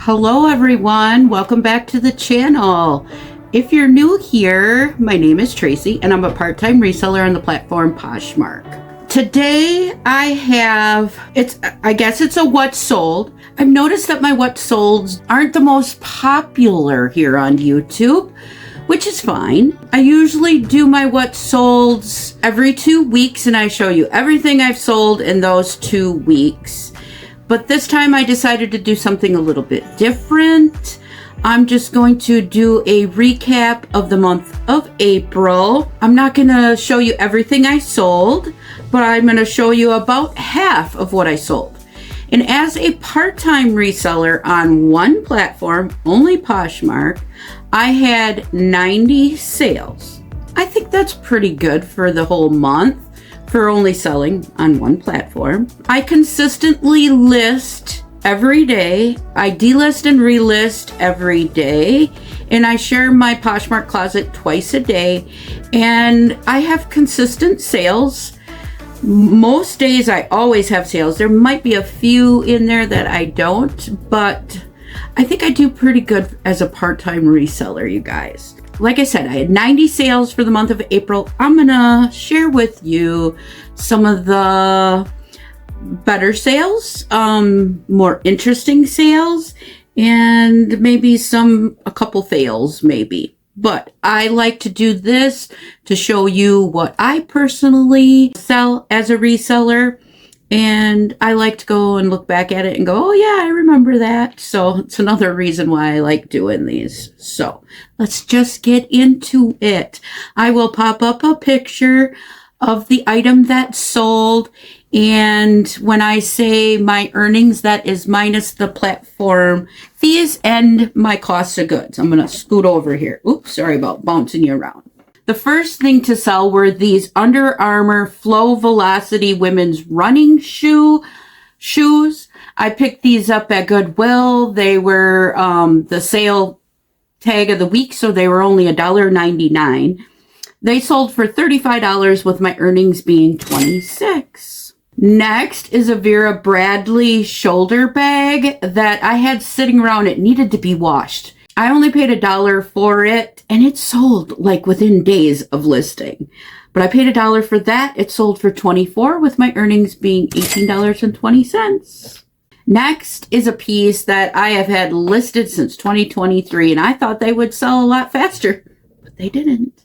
Hello everyone, welcome back to the channel. If you're new here, my name is Tracy and I'm a part-time reseller on the platform Poshmark. Today I guess it's a what sold. I've noticed that my what solds aren't the most popular here on YouTube, which is fine. I usually do my what solds every 2 weeks and I show you everything I've sold in those 2 weeks. But this time I decided to do something a little bit different. I'm just going to do a recap of the month of April. I'm not going to show you everything I sold, but I'm going to show you about half of what I sold. And as a part-time reseller on one platform, only Poshmark, I had 90 sales. I think that's pretty good for the whole month for only selling on one platform. I consistently list every day. I delist and relist every day. And I share my Poshmark closet twice a day. And I have consistent sales. Most days I always have sales. There might be a few in there that I don't, but I think I do pretty good as a part-time reseller, you guys. Like I said, I had 90 sales for the month of April. I'm gonna share with you some of the better sales, more interesting sales, and maybe a couple fails maybe. But I like to do this to show you what I personally sell as a reseller. And I like to go and look back at it and go, oh yeah, I remember that. So it's another reason why I like doing these. So let's just get into it. I will pop up a picture of the item that sold. And when I say my earnings, that is minus the platform fees and my cost of goods. I'm going to scoot over here. Oops, sorry about bouncing you around. The first thing to sell were these Under Armour Flow Velocity women's running shoes. I picked these up at Goodwill. They were the sale tag of the week, so they were only $1.99. They sold for $35 with my earnings being $26. Next is a Vera Bradley shoulder bag that I had sitting around. It needed to be washed. I only paid $1 for it, and it sold like within days of listing. But I paid $1 for that. It sold for $24 with my earnings being $18.20. Next is a piece that I have had listed since 2023, and I thought they would sell a lot faster, but they didn't.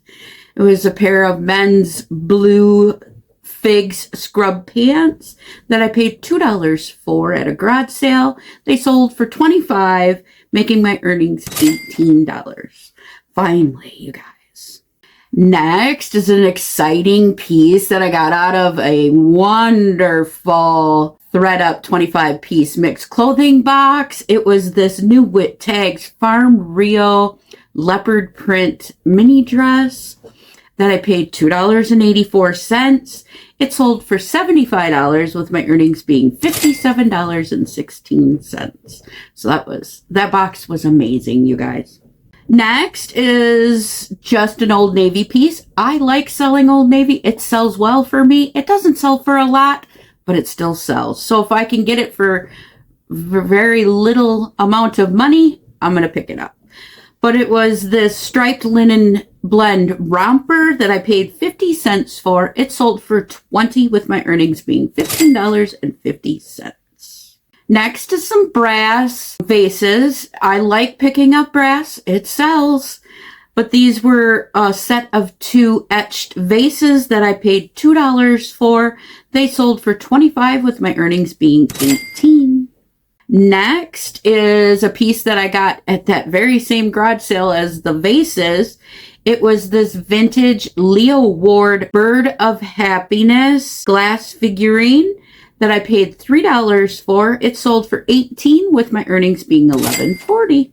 It was a pair of men's blue Figs scrub pants that I paid $2 for at a garage sale. They sold for $25, making my earnings $18. Finally, you guys. Next is an exciting piece that I got out of a wonderful ThredUp 25-piece mixed clothing box. It was this new Wit Tags Farm Rio leopard print mini dress that I paid $2.84. It sold for $75 with my earnings being $57.16. So that box was amazing, you guys. Next is just an Old Navy piece. I like selling Old Navy. It sells well for me. It doesn't sell for a lot, but it still sells. So if I can get it for very little amount of money, I'm going to pick it up. But it was this striped linen blend romper that I paid 50 cents for. It sold for $20 with my earnings being $15.50. Next is some brass vases. I like picking up brass. It sells. But these were a set of 2 etched vases that I paid $2 for. They sold for $25 with my earnings being $18. Next is a piece that I got at that very same garage sale as the vases. It was this vintage Leo Ward Bird of Happiness glass figurine that I paid $3 for. It sold for $18 with my earnings being $11.40.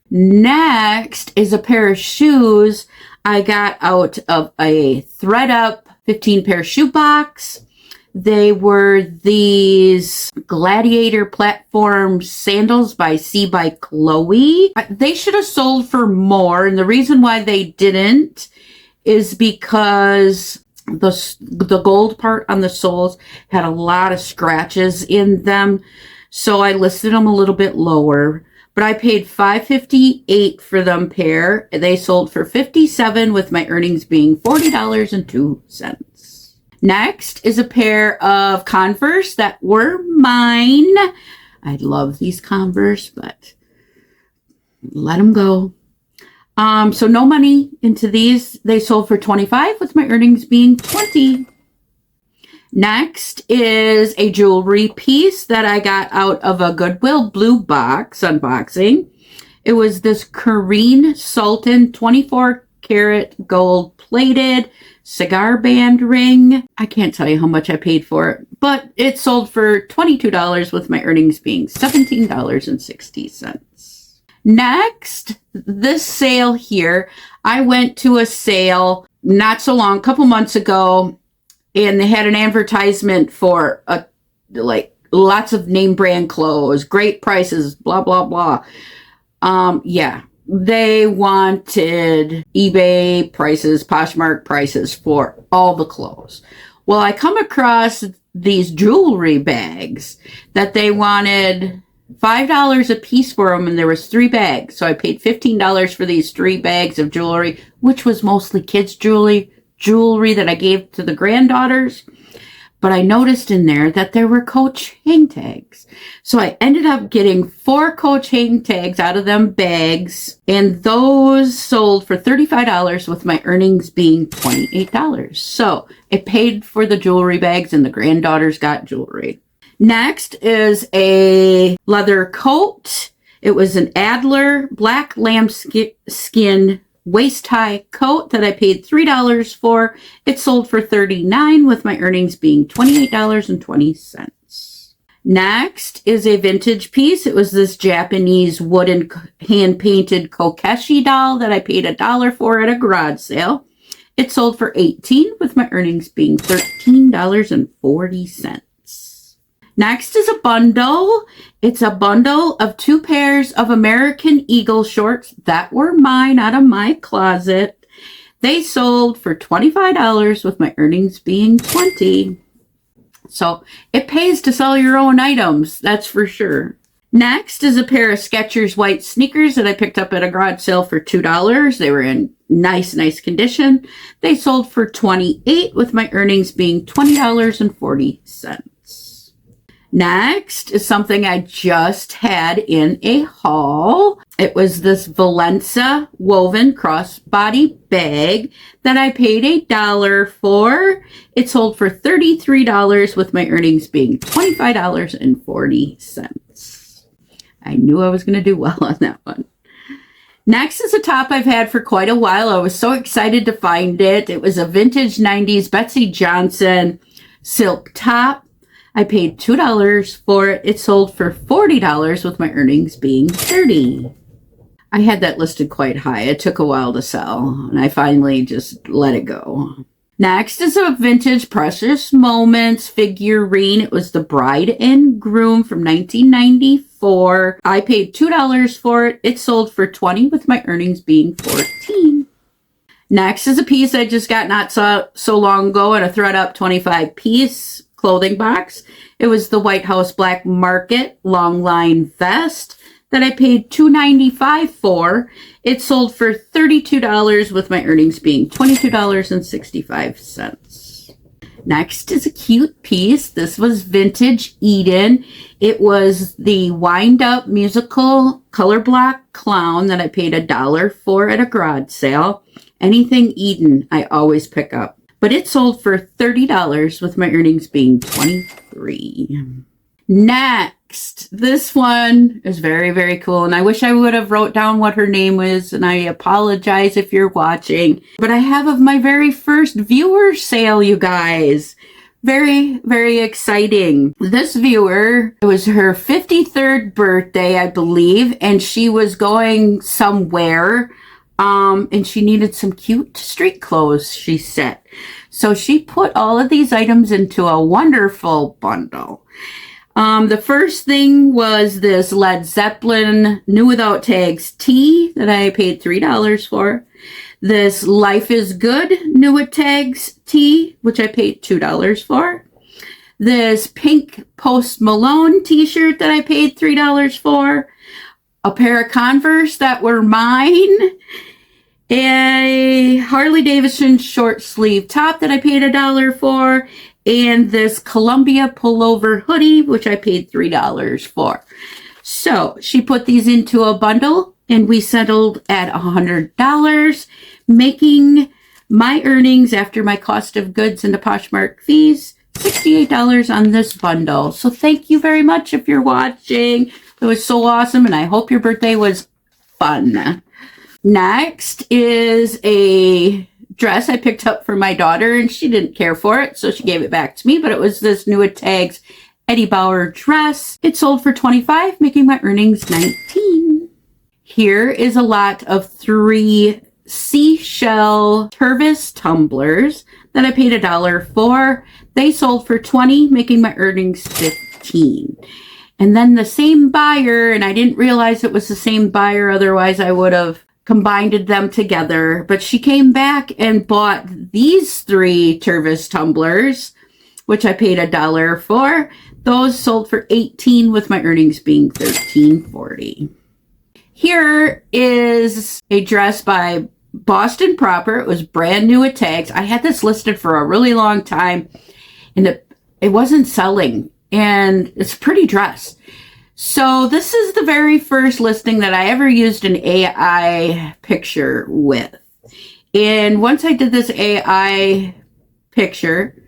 Next is a pair of shoes I got out of a ThredUp 15-pair shoe box. They were these Gladiator platform sandals by C by Chloe. They should have sold for more, and the reason why they didn't is because the gold part on the soles had a lot of scratches in them. So I listed them a little bit lower. but I paid $5.58 for them pair. They sold for $57 with my earnings being $40.02. Next is a pair of Converse that were mine. I love these Converse, but let them go. So no money into these. They sold for $25 with my earnings being $20. Next is a jewelry piece that I got out of a Goodwill blue box unboxing. It was this Kareen Sultan 24 karat gold plated cigar band ring. I can't tell you how much I paid for it, but it sold for $22 with my earnings being $17.60. Next, this sale here, I went to a sale not so long, a couple months ago, and they had an advertisement for lots of name brand clothes, great prices, blah, blah, blah. They wanted eBay prices, Poshmark prices for all the clothes. Well, I come across these jewelry bags that they wanted $5 a piece for them, and there was 3 bags. So I paid $15 for these 3 bags of jewelry, which was mostly kids' jewelry that I gave to the granddaughters. But I noticed in there that there were Coach hang tags. So I ended up getting 4 Coach hang tags out of them bags, and those sold for $35 with my earnings being $28. So it paid for the jewelry bags, and the granddaughters got jewelry. Next is a leather coat. It was an Adler black lambskin waist-high coat that I paid $3 for. It sold for $39 with my earnings being $28.20. Next is a vintage piece. It was this Japanese wooden hand-painted Kokeshi doll that I paid $1 for at a garage sale. It sold for $18 with my earnings being $13.40. Next is a bundle. It's a bundle of 2 pairs of American Eagle shorts that were mine out of my closet. They sold for $25 with my earnings being $20. So it pays to sell your own items, that's for sure. Next is a pair of Skechers white sneakers that I picked up at a garage sale for $2. They were in nice condition. They sold for $28 with my earnings being $20.40. Next is something I just had in a haul. It was this Valenza woven crossbody bag that I paid $1 for. It sold for $33 with my earnings being $25.40. I knew I was going to do well on that one. Next is a top I've had for quite a while. I was so excited to find it. It was a vintage 90s Betsy Johnson silk top. I paid $2 for it. It sold for $40 with my earnings being $30. I had that listed quite high. It took a while to sell, and I finally just let it go. Next is a vintage Precious Moments figurine. It was the bride and groom from 1994. I paid $2 for it. It sold for $20 with my earnings being $14. Next is a piece I just got not so long ago in a thread-up 25-piece clothing box. It was the White House Black Market long line vest that I paid $2.95 for. It sold for $32 with my earnings being $22.65. Next is a cute piece. This was vintage Eden. It was the wind-up musical color block clown that I paid $1 for at a garage sale. Anything Eden, I always pick up. But it sold for $30 with my earnings being $23. Next, this one is very cool, and I wish I would have wrote down what her name was, and I apologize if you're watching. But I have of my very first viewer sale, you guys. Very exciting. This viewer, it was her 53rd birthday, I believe, and she was going somewhere. And she needed some cute street clothes, she said. So she put all of these items into a wonderful bundle. The first thing was this Led Zeppelin New Without Tags tee that I paid $3 for. This Life is Good New with Tags tee, which I paid $2 for. This pink Post Malone t-shirt that I paid $3 for. a pair of Converse that were mine, a Harley Davidson short sleeve top that I paid $1 for, and this Columbia pullover hoodie, which I paid $3 for. So she put these into a bundle and we settled at $100, making my earnings after my cost of goods and the Poshmark fees $68 on this bundle. So thank you very much if you're watching. It was so awesome, and I hope your birthday was fun. Next is a dress I picked up for my daughter, and she didn't care for it, so she gave it back to me, but it was this New at Tags Eddie Bauer dress. It sold for $25, making my earnings $19. Here is a lot of 3 seashell Tervis tumblers that I paid $1 for. They sold for $20, making my earnings $15. And then the same buyer, and I didn't realize it was the same buyer, otherwise I would have combined them together, but she came back and bought these 3 Tervis tumblers, which I paid $1 for. Those sold for $18, with my earnings being $13.40. Here is a dress by Boston Proper. It was brand new at Tags. I had this listed for a really long time, and it wasn't selling. And it's a pretty dress. So this is the very first listing that I ever used an AI picture with. And once I did this AI picture,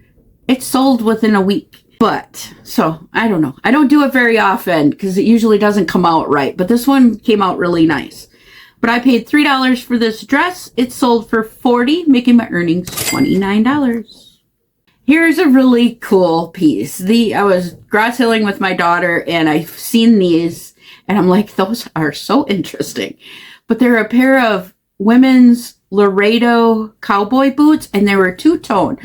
it sold within a week. But, so, I don't know. I don't do it very often because it usually doesn't come out right. But this one came out really nice. But I paid $3 for this dress. It sold for $40, making my earnings $29. Here's a really cool piece. I was grass hilling with my daughter, and I've seen these, and I'm like, those are so interesting. But they're a pair of women's Laredo cowboy boots, and they were two-tone.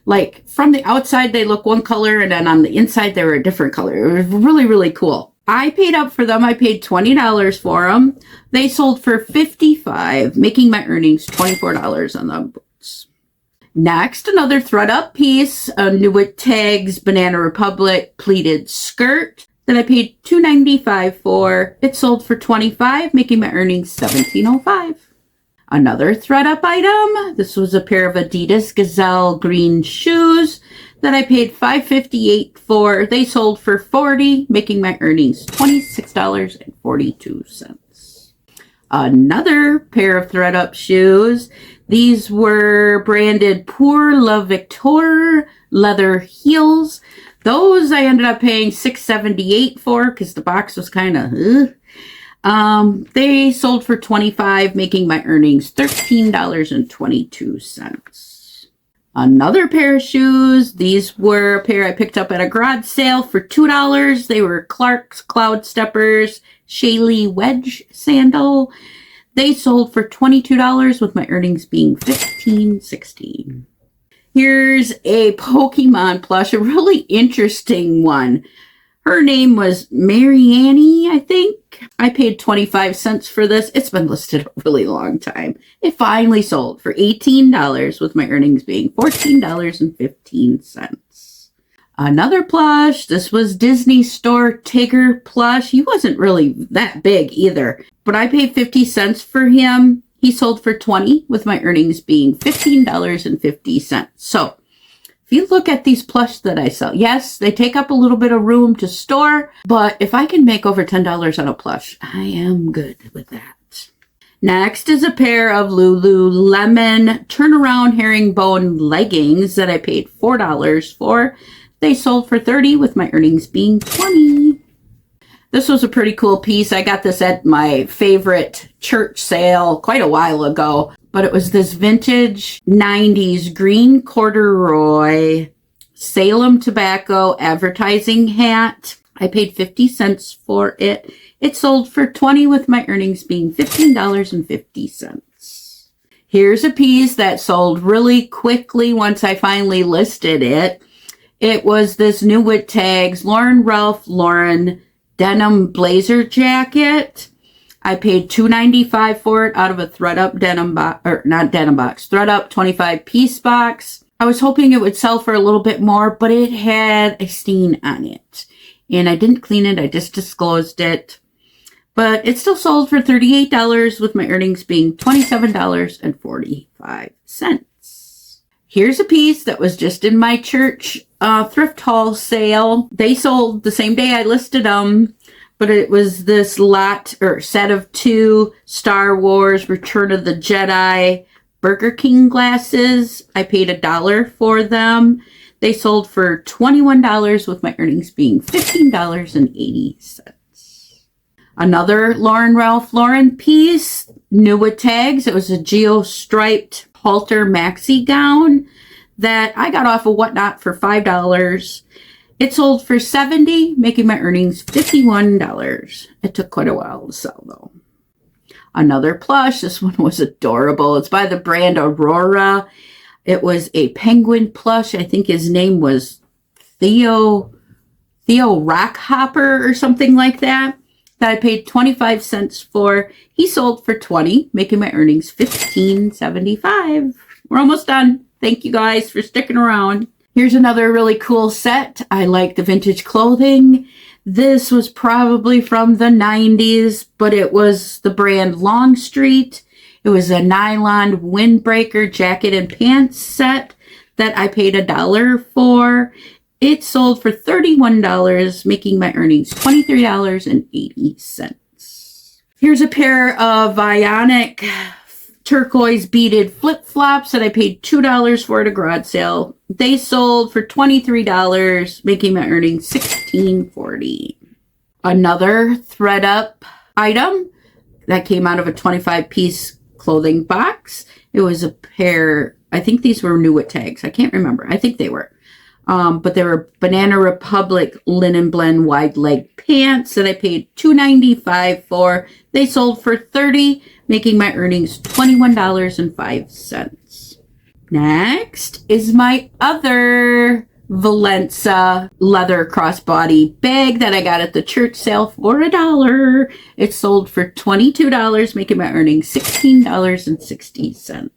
Like, from the outside, they look one color, and then on the inside, they were a different color. It was really, really cool. I paid up for them. I paid $20 for them. They sold for $55, making my earnings $24 on them boots. Next, another thread-up piece, a New at Tags Banana Republic pleated skirt that I paid $2.95 for. It sold for $25, making my earnings $17.05. Another thread-up item. This was a pair of Adidas Gazelle green shoes that I paid $5.58 for. They sold for $40, making my earnings $26.42. Another pair of thread-up shoes. These were branded Pour La Victoire leather heels. Those I ended up paying $6.78 for because the box was kind of, they sold for $25, making my earnings $13.22. Another pair of shoes. These were a pair I picked up at a garage sale for $2. They were Clark's Cloud Steppers Shaley Wedge sandal. They sold for $22, with my earnings being $15.16. Here's a Pokemon plush, a really interesting one. Her name was Marianne, I think. I paid 25 cents for this. It's been listed a really long time. It finally sold for $18, with my earnings being $14.15. Another plush. This was Disney Store Tigger plush. He wasn't really that big either, but I paid 50 cents for him. He sold for $20, with my earnings being $15.50. So if you look at these plush that I sell, yes, they take up a little bit of room to store, but if I can make over $10 on a plush, I am good with that. Next is a pair of Lululemon turnaround herringbone leggings that I paid $4 for. They sold for $30, with my earnings being $20. This was a pretty cool piece. I got this at my favorite church sale quite a while ago, but it was this vintage 90s green corduroy Salem Tobacco advertising hat. I paid 50 cents for it. It sold for $20, with my earnings being $15.50. Here's a piece that sold really quickly once I finally listed it. It was this New at Tags Ralph Lauren denim blazer jacket. I paid $2.95 for it out of a thread-up denim box, or not denim box, thread-up 25-piece box. I was hoping it would sell for a little bit more, but it had a stain on it. And I didn't clean it. I just disclosed it. but it still sold for $38 with my earnings being $27.45. Here's a piece that was just in my church thrift haul sale. They sold the same day I listed them, but it was this lot or set of 2 Star Wars Return of the Jedi Burger King glasses. I paid $1 for them. They sold for $21 with my earnings being $15.80. Another Lauren Ralph Lauren piece, new with tags. It was a geo-striped halter maxi gown that I got off of Whatnot for $5. It sold for $70, making my earnings $51. It took quite a while to sell though. Another plush. This one was adorable. It's by the brand Aurora. It was a penguin plush. I think his name was Theo Rockhopper or something like that. That I paid 25 cents for. He sold for $20, making my earnings $15.75. We're almost done. Thank you guys for sticking around. Here's another really cool set. I like the vintage clothing. This was probably from the 90s, but it was the brand Longstreet. It was a nylon windbreaker jacket and pants set that I paid $1 for. It sold for $31, making my earnings $23.80. Here's a pair of Vionic turquoise beaded flip-flops that I paid $2 for at a garage sale. They sold for $23, making my earnings $16.40. Another thread-up item that came out of a 25-piece clothing box. It was a pair, I think these were new with tags. I can't remember. I think they were. But they were Banana Republic linen blend wide leg pants that I paid $2.95 for. They sold for $30, making my earnings $21.05. Next is my other Valenza leather crossbody bag that I got at the church sale for $1. It sold for $22, making my earnings $16.60.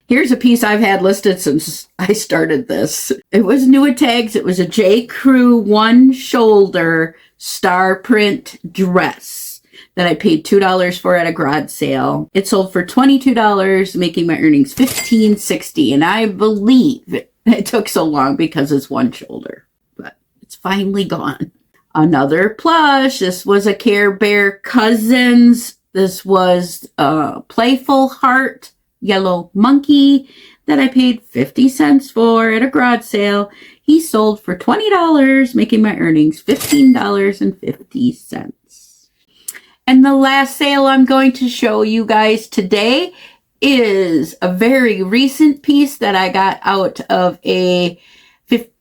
Here's a piece I've had listed since I started this. It was new at tags. It was a J. Crew one shoulder star print dress that I paid $2 for at a garage sale. It sold for $22, making my earnings $15.60. And I believe it took so long because it's one shoulder, but it's finally gone. Another plush. This was a Care Bear Cousins. This was a Playful Heart yellow monkey that I paid 50 cents for at a garage sale. He sold for $20, making my earnings $15.50. And the last sale I'm going to show you guys today is a very recent piece that I got out of a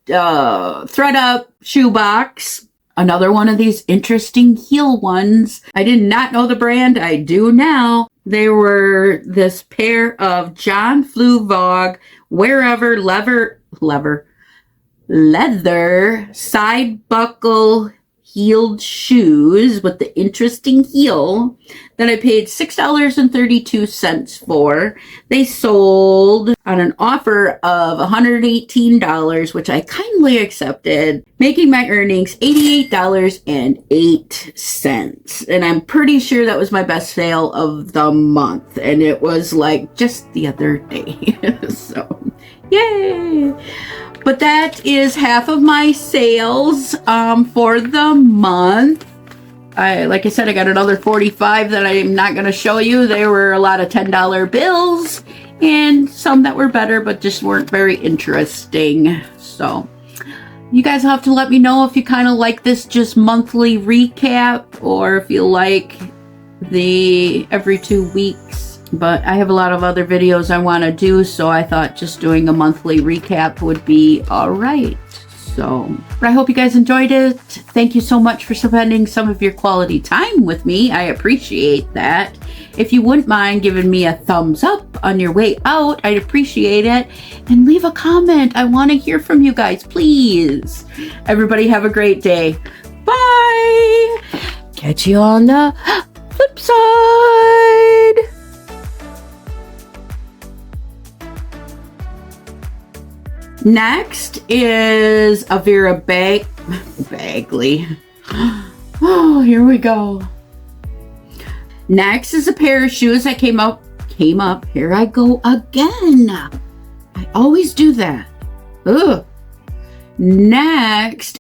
thread-up shoebox. Another one of these interesting heel ones. I did not know the brand. I do now. They were this pair of John Flew Vogue Wherever leather side buckle heeled shoes with the interesting heel that I paid $6.32 for. They sold on an offer of $118, which I kindly accepted, making my earnings $88.08. And I'm pretty sure that was my best sale of the month. And it was like just the other day. So, yay! But that is half of my sales for the month. Like I said, I got another 45 that I'm not going to show you. There were a lot of $10 bills and some that were better, but just weren't very interesting. So you guys have to let me know if you kind of like this just monthly recap or if you like the every 2 weeks. But I have a lot of other videos I want to do, so I thought just doing a monthly recap would be all right. So, but I hope you guys enjoyed it. Thank you so much for spending some of your quality time with me. I appreciate that. If you wouldn't mind giving me a thumbs up on your way out, I'd appreciate it. And leave a comment. I want to hear from you guys, please. Everybody have a great day. Bye. Catch you on the flip side. Next is a Vera Bagley. Oh, here we go. Next is a pair of shoes that came up. Here I go again. I always do that. Ugh. Next